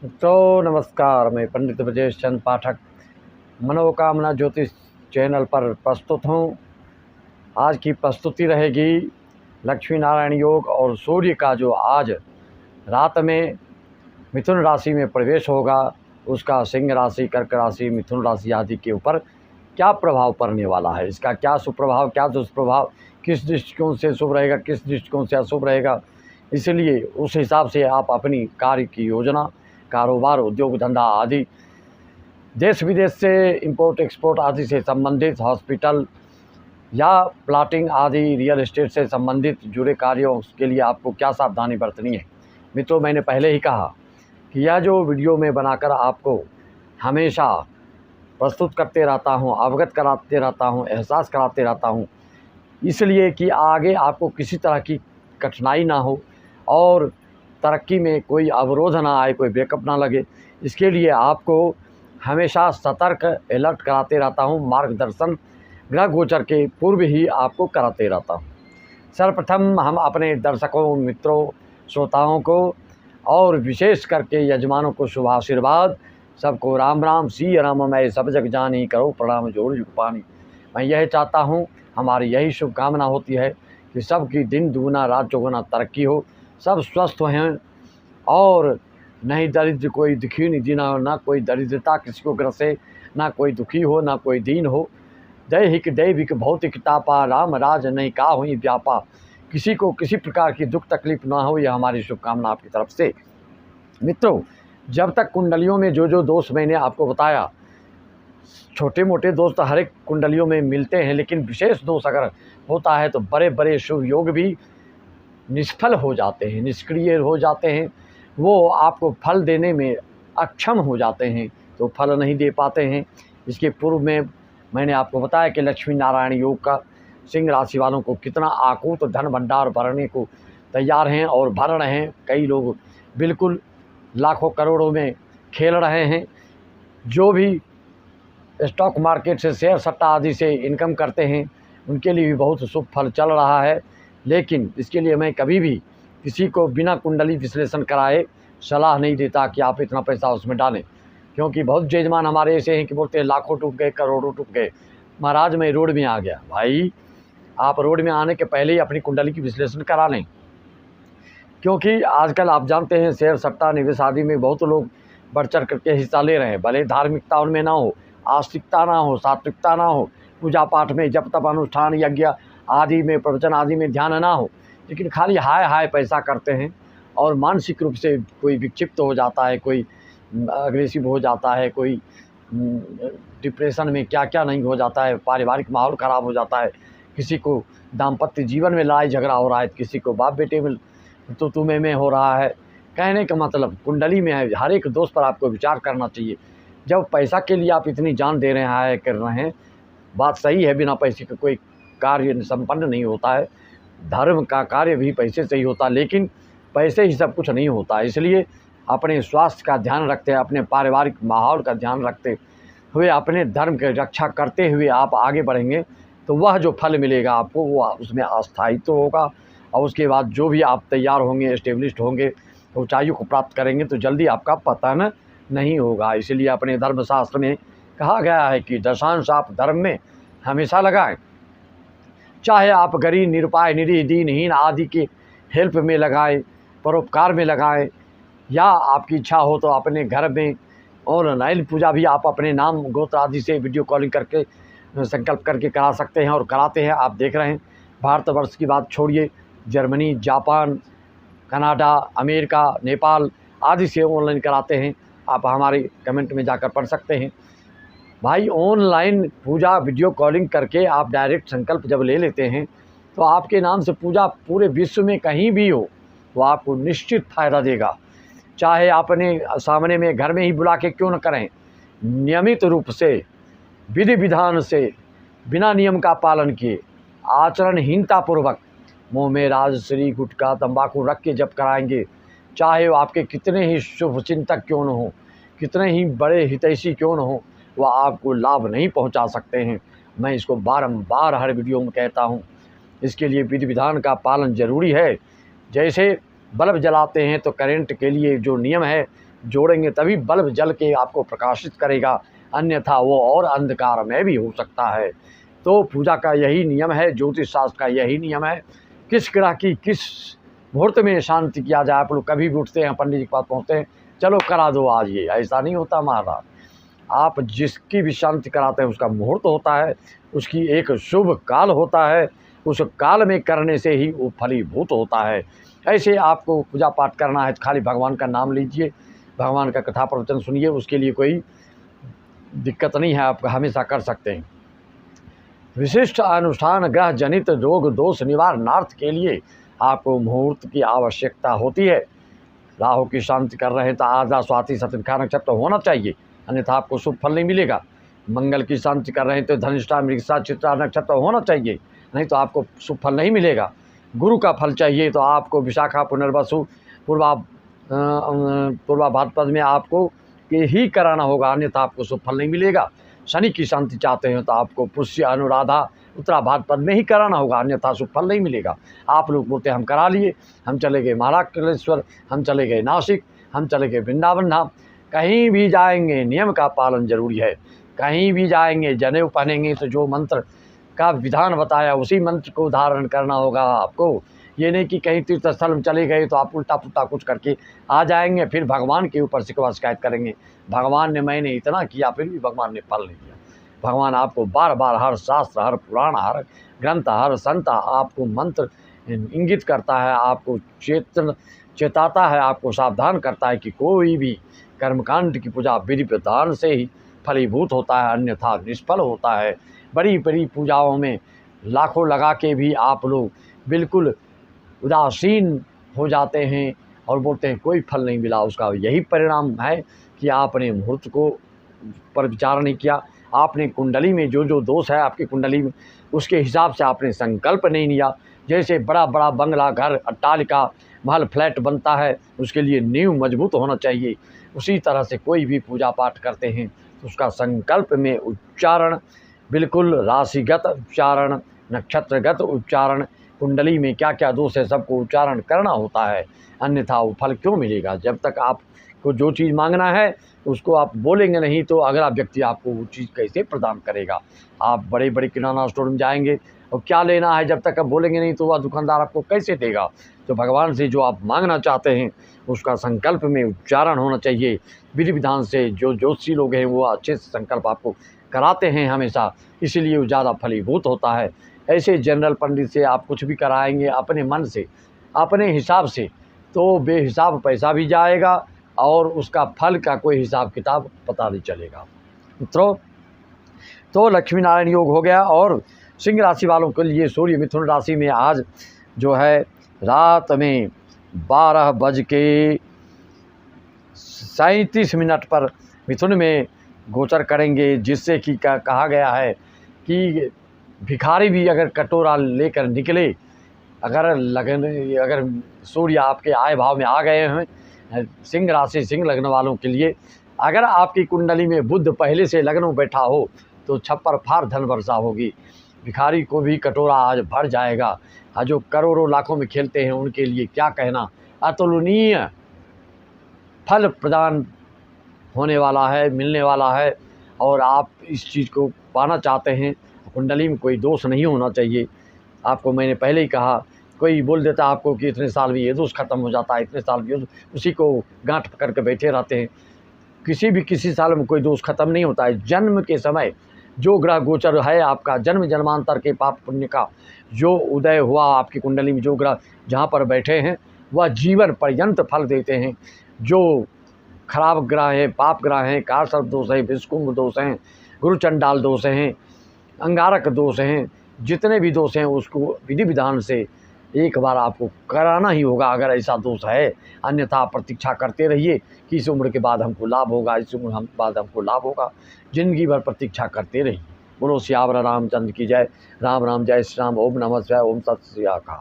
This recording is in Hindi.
तो नमस्कार, मैं पंडित ब्रजेश चंद्र पाठक मनोकामना ज्योतिष चैनल पर प्रस्तुत हूँ। आज की प्रस्तुति रहेगी लक्ष्मी नारायण योग और सूर्य का जो आज रात में मिथुन राशि में प्रवेश होगा, उसका सिंह राशि, कर्क राशि, मिथुन राशि आदि के ऊपर क्या प्रभाव पड़ने वाला है, इसका क्या सुप्रभाव, क्या दुष्प्रभाव, किस दृष्टिकोण से शुभ रहेगा, किस दृष्टिकोण से अशुभ रहेगा। इसलिए उस हिसाब से आप अपनी कार्य की योजना, कारोबार, उद्योग धंधा आदि, देश विदेश से इंपोर्ट एक्सपोर्ट आदि से संबंधित, हॉस्पिटल या प्लाटिंग आदि रियल एस्टेट से संबंधित जुड़े कार्यों के लिए आपको क्या सावधानी बरतनी है। मित्रों, मैंने पहले ही कहा कि यह जो वीडियो में बनाकर आपको हमेशा प्रस्तुत करते रहता हूँ, अवगत कराते रहता हूँ, एहसास कराते रहता हूँ, इसलिए कि आगे आपको किसी तरह की कठिनाई ना हो और तरक्की में कोई अवरोध ना आए, कोई ब्रेकअप ना लगे। इसके लिए आपको हमेशा सतर्क, अलर्ट कराते रहता हूँ, मार्गदर्शन ग्रह गोचर के पूर्व ही आपको कराते रहता हूँ। सर्वप्रथम हम अपने दर्शकों, मित्रों, श्रोताओं को और विशेष करके यजमानों को शुभ आशीर्वाद। सबको राम राम, सी राम मैं सब जग जानी, करो प्रणाम जोड़ जुग पानी। मैं यह चाहता हूँ, हमारी यही शुभकामना होती है कि सबकी दिन दुगुना रात चौगुना तरक्की हो, सब स्वस्थ हैं और नहीं दरिद्र कोई दुखी निधि ना हो, ना कोई दरिद्रता किसी को ग्रसे, ना कोई दुखी हो, ना कोई दीन हो। दैहिक दैविक भौतिक तापा, राम राज नहीं का हुई व्यापा। किसी को किसी प्रकार की दुख तकलीफ ना हो, यह हमारी शुभकामना आपकी तरफ से। मित्रों, जब तक कुंडलियों में जो जो दोष मैंने आपको बताया, छोटे मोटे दोष तो हर एक कुंडलियों में मिलते हैं, लेकिन विशेष दोष अगर होता है तो बड़े बड़े शुभ योग भी निष्फल हो जाते हैं, निष्क्रिय हो जाते हैं, वो आपको फल देने में अक्षम हो जाते हैं, तो फल नहीं दे पाते हैं। इसके पूर्व में मैंने आपको बताया कि लक्ष्मी नारायण योग का सिंह राशि वालों को कितना आकूत धन भंडार भरने को तैयार हैं और भर रहे हैं। कई लोग बिल्कुल लाखों करोड़ों में खेल रहे हैं। जो भी स्टॉक मार्केट से, शेयर सट्टा आदि से इनकम करते हैं, उनके लिए भी बहुत शुभ फल चल रहा है। लेकिन इसके लिए मैं कभी भी किसी को बिना कुंडली विश्लेषण कराए सलाह नहीं देता कि आप इतना पैसा उसमें डालें, क्योंकि बहुत यजमान हमारे ऐसे हैं कि बोलते हैं लाखों डूब गए, करोड़ों डूब गए, महाराज मैं रोड में आ गया। भाई, आप रोड में आने के पहले ही अपनी कुंडली की विश्लेषण करा लें, क्योंकि आजकल आप जानते हैं शेयर सट्टा निवेश आदि में बहुत लोग बढ़ चढ़ करके हिस्सा ले रहे हैं। भले धार्मिकता उनमें ना हो, आस्तिकता ना हो, सात्विकता ना हो, पूजा पाठ में जप तप अनुष्ठान यज्ञ आदि में, प्रवचन आदि में ध्यान ना हो, लेकिन खाली हाय हाय पैसा करते हैं और मानसिक रूप से कोई विक्षिप्त हो जाता है, कोई अग्रेसिव हो जाता है, कोई डिप्रेशन में क्या क्या नहीं हो जाता है, पारिवारिक माहौल ख़राब हो जाता है, किसी को दाम्पत्य जीवन में लड़ाई झगड़ा हो रहा है, किसी को बाप बेटे में तो तुम्हें में हो रहा है। कहने का मतलब कुंडली में है, हर एक दोस्त पर आपको विचार करना चाहिए। जब पैसा के लिए आप इतनी जान दे रहे हैं, कर रहे हैं, बात सही है, बिना पैसे का कोई कार्य संपन्न नहीं होता है। धर्म का कार्य भी पैसे से ही होता है, लेकिन पैसे ही सब कुछ नहीं होता। इसलिए अपने स्वास्थ्य का ध्यान रखते हैं, अपने पारिवारिक माहौल का ध्यान रखते हुए, अपने धर्म की रक्षा करते हुए आप आगे बढ़ेंगे तो वह जो फल मिलेगा आपको, वो उसमें अस्थायित्व तो होगा। और उसके बाद जो भी आप तैयार होंगे, एस्टेब्लिश्ड होंगे, ऊंचाइयों को प्राप्त करेंगे, तो जल्दी आपका पतन नहीं होगा। इसलिए अपने धर्मशास्त्र में कहा गया है कि दशांश आप धर्म में हमेशा लगाएं, चाहे आप गरीब, निरुपाय, निरीह, दीनहीन आदि के हेल्प में लगाएं, परोपकार में लगाएं, या आपकी इच्छा हो तो अपने घर में ऑनलाइन पूजा भी आप अपने नाम गोत्र आदि से वीडियो कॉलिंग करके संकल्प करके करा सकते हैं और कराते हैं। आप देख रहे हैं, भारतवर्ष की बात छोड़िए, Germany, Japan, Canada, America, Nepal आदि से ऑनलाइन कराते हैं। आप हमारे कमेंट में जाकर पढ़ सकते हैं। भाई, ऑनलाइन पूजा वीडियो कॉलिंग करके आप डायरेक्ट संकल्प जब ले लेते हैं तो आपके नाम से पूजा पूरे विश्व में कहीं भी हो तो आपको निश्चित फ़ायदा देगा। चाहे आपने सामने में घर में ही बुला के क्यों न करें, नियमित रूप से, विधि विधान से, बिना नियम का पालन किए, आचरणहीनतापूर्वक मुँह में राजश्री, गुटखा, तंबाकू रख के जब कराएंगे, चाहे वो आपके कितने ही शुभ चिंतक क्यों न हो, कितने ही बड़े हितैषी क्यों न हो, वह आपको लाभ नहीं पहुंचा सकते हैं। मैं इसको बारंबार हर वीडियो में कहता हूं। इसके लिए विधि विधान का पालन जरूरी है। जैसे बल्ब जलाते हैं तो करंट के लिए जो नियम है जोड़ेंगे तभी बल्ब जल के आपको प्रकाशित करेगा, अन्यथा वो और अंधकार में भी हो सकता है। तो पूजा का यही नियम है, ज्योतिष शास्त्र का यही नियम है। किस ग्रह की किस मुहूर्त में शांति किया जाए। आप लोग कभी भी उठते हैं, पंडित जी के पास पहुँचते हैं, चलो करा दो आज ये, ऐसा नहीं होता महाराज। आप जिसकी भी शांति कराते हैं उसका मुहूर्त होता है, उसकी एक शुभ काल होता है, उस काल में करने से ही वो फलीभूत होता है। ऐसे आपको पूजा पाठ करना है, खाली भगवान का नाम लीजिए, भगवान का कथा प्रवचन सुनिए, उसके लिए कोई दिक्कत नहीं है, आप हमेशा कर सकते हैं। विशिष्ट अनुष्ठान ग्रह जनित रोग दोष निवारणार्थ के लिए आपको मुहूर्त की आवश्यकता होती है। राहु की शांति कर रहे हैं तो आधा स्वाति शतभिषा नक्षत्र होना चाहिए, अन्यथा आपको शुभ फल नहीं मिलेगा। मंगल की शांति कर रहे हैं तो धनिष्ठा मृगशिरा चित्रा नक्षत्र होना चाहिए, नहीं तो आपको शुभ फल नहीं मिलेगा। गुरु का फल चाहिए तो आपको विशाखा पुनर्वसु पूर्वा भाद्रपद में आपको ये ही कराना होगा, अन्यथा आपको शुभ फल नहीं मिलेगा। शनि की शांति चाहते हैं तो आपको पुष्य अनुराधा उत्तरा भाद्रपद में ही कराना होगा, अन्यथा शुभ फल नहीं मिलेगा। आप लोग बोलते हैं हम करा लिए, हम चले गए महाकालेश्वर, हम चले गए नासिक, हम चले गए वृंदावन धाम। कहीं भी जाएंगे नियम का पालन जरूरी है। कहीं भी जाएंगे जनेऊ पहनेंगे तो जो मंत्र का विधान बताया उसी मंत्र को धारण करना होगा आपको। ये नहीं कि कहीं तीर्थ स्थल में चले गए तो आप उल्टा पुल्टा कुछ करके आ जाएंगे, फिर भगवान के ऊपर शिकवा शिकायत करेंगे, भगवान ने मैंने इतना किया फिर भी भगवान ने फल नहीं दिया। भगवान आपको बार बार हर शास्त्र, हर पुराण, हर ग्रंथ, हर संत आपको मंत्र इंगित करता है, आपको चेताता है, आपको सावधान करता है कि कोई भी कर्मकांड की पूजा विधि विधान से ही फलीभूत होता है, अन्यथा निष्फल होता है। बड़ी बड़ी पूजाओं में लाखों लगा के भी आप लोग बिल्कुल उदासीन हो जाते हैं और बोलते हैं कोई फल नहीं मिला। उसका यही परिणाम है कि आपने मुहूर्त को पर विचार नहीं किया, आपने कुंडली में जो जो दोष है आपकी कुंडली में उसके हिसाब से आपने संकल्प नहीं लिया। जैसे बड़ा बड़ा बंगला, घर, अट्टालिका, महल, फ्लैट बनता है, उसके लिए नींव मजबूत होना चाहिए। उसी तरह से कोई भी पूजा पाठ करते हैं तो उसका संकल्प में उच्चारण, बिल्कुल राशिगत उच्चारण, नक्षत्रगत उच्चारण, कुंडली में क्या क्या दोष है सबको उच्चारण करना होता है, अन्यथा वो फल क्यों मिलेगा। जब तक आपको जो चीज़ मांगना है उसको आप बोलेंगे नहीं तो अगला व्यक्ति आपको वो चीज़ कैसे प्रदान करेगा। आप बड़े बड़े किराना स्टोर में जाएंगे और क्या लेना है जब तक आप बोलेंगे नहीं तो वह दुकानदार आपको कैसे देगा। तो भगवान से जो आप मांगना चाहते हैं उसका संकल्प में उच्चारण होना चाहिए। विधि विधान से जो ज्योतिषी लोग हैं वो अच्छे से संकल्प आपको कराते हैं हमेशा, इसीलिए वो ज़्यादा फलीभूत होता है। ऐसे जनरल पंडित से आप कुछ भी कराएंगे अपने मन से, अपने हिसाब से, तो बेहिसाब पैसा भी जाएगा और उसका फल का कोई हिसाब किताब पता नहीं चलेगा। तो लक्ष्मी नारायण योग हो गया। और सिंह राशि वालों के लिए सूर्य मिथुन राशि में आज जो है रात में 12:37 पर मिथुन में गोचर करेंगे, जिससे कि कहा गया है कि भिखारी भी अगर कटोरा लेकर निकले, अगर सूर्य आपके आय भाव में आ गए हैं, सिंह राशि सिंह लग्न वालों के लिए अगर आपकी कुंडली में बुध पहले से लग्न में बैठा हो तो छप्पर फार धन वर्षा होगी। भिखारी को भी कटोरा आज भर जाएगा। जो करोड़ों लाखों में खेलते हैं उनके लिए क्या कहना, अतुलनीय फल प्रदान होने वाला है, मिलने वाला है। और आप इस चीज़ को पाना चाहते हैं, कुंडली में कोई दोष नहीं होना चाहिए। आपको मैंने पहले ही कहा, कोई बोल देता है आपको कि इतने साल में ये दोष खत्म हो जाता है, इतने साल में उसी को गांठ पकड़ के बैठे रहते हैं। किसी साल में कोई दोष खत्म नहीं होता है। जन्म के समय जो ग्रह गोचर है, आपका जन्म जन्मांतर के पाप पुण्य का जो उदय हुआ आपकी कुंडली में, जो ग्रह जहाँ पर बैठे हैं वह जीवन पर्यंत फल देते हैं। जो खराब ग्रह है, पाप ग्रह हैं, कारसर्प दोष है, विषकुंभ दोष हैं, गुरु चंडाल दोष हैं, अंगारक दोष हैं, जितने भी दोष हैं उसको विधि विधान से एक बार आपको कराना ही होगा अगर ऐसा दोष है। अन्यथा प्रतीक्षा करते रहिए कि इस उम्र के बाद हमको लाभ होगा, इस उम्र के बाद हमको लाभ होगा। जिंदगी भर प्रतीक्षा करते रहिए। बोलो सियावर रामचंद्र की जय। राम राम, जय श्री राम। ओम नमः शिवाय। ओम सत श्री अकाल।